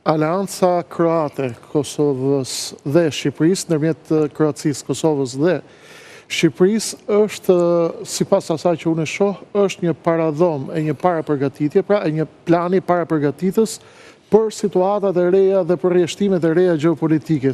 Aleanca Kroate, Kosovës dhe Shqipërisë, ndërmjet Kroacisë, Kosovës dhe Shqipërisë, është, sipas asaj që unë e shoh, është një paradhom e një parapërgatitje, pra e një plani parapërgatitës për situatat e reja dhe për rrjeshtimet e reja gjeopolitike,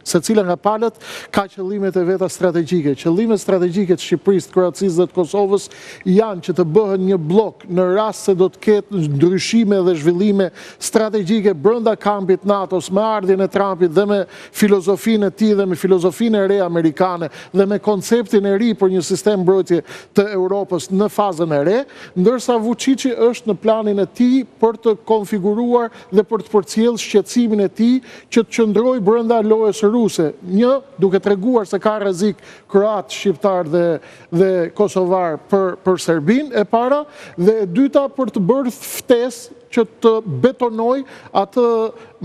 secila nga palët ka qëllimet e veta strategjike. Qëllimet strategjike të Shqipërisë, të Kroacisë dhe të Kosovës janë që të bëhen një blok në rast se do të ketë ndryshime dhe zhvillime strategjike brenda kampit NATO-s me ardhjen e Trumpit dhe me filozofinë e tij dhe me filozofinë e re amerikane dhe me konceptin e ri për një sistem mbrojtje të Europës në fazën e re, ndërsa Vučići është në planin e tij për të konfiguruar dhe për të përcjellë shqetësimin e tij që të qëndrojë brenda lojës ruse. Një, duke treguar se ka rrezik kroat, shqiptar dhe kosovar për Serbinë e para, dhe e dyta për të bërë ftesë që të betonoj atë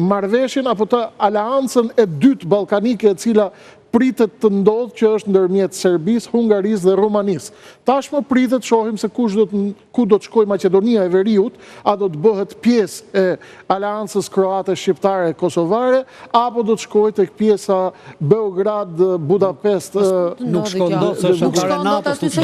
marrëveshjen apo të aleancën e dytë ballkanike e cila pritet të ndodhë që është ndërmjet Serbisë, Hungarisë dhe Rumanisë. Tashmë pritet shohim se ku do të shkojë Maqedonia e Veriut, a do të bëhet pjesë e aleancës kroate, shqiptare, kosovare, apo do të shkojë tek pjesa Beograd, Budapest, nuk shkon dot se është fare NATO-s.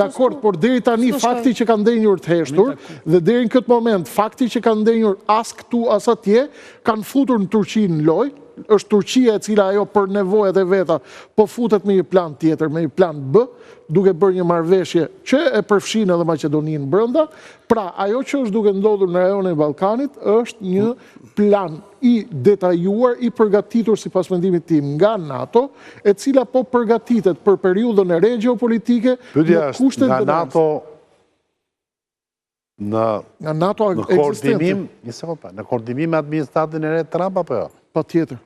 Dakord, por deri tani fakti që ka ndenjur të heshtur dhe deri në këtë moment fakti që ka ndenjur as këtu as atje kanë futur në Turqi në lojë. Është Turqia e cila ajo për nevojat e veta po futet me një plan tjetër, me një plan B, duke bërë një marrëveshje që e përfshin edhe Maqedoninë brenda. Pra, ajo që është duke ndodhur në rajonin e Ballkanit është një plan i detajuar, i përgatitur sipas mendimit tim nga NATO, e cila po përgatitet për periudhën e re gjeopolitike në kushtet e NATO. Në koordinim, një sekond pa, në koordinim me administratën e re Trump apo jo? Patjetër.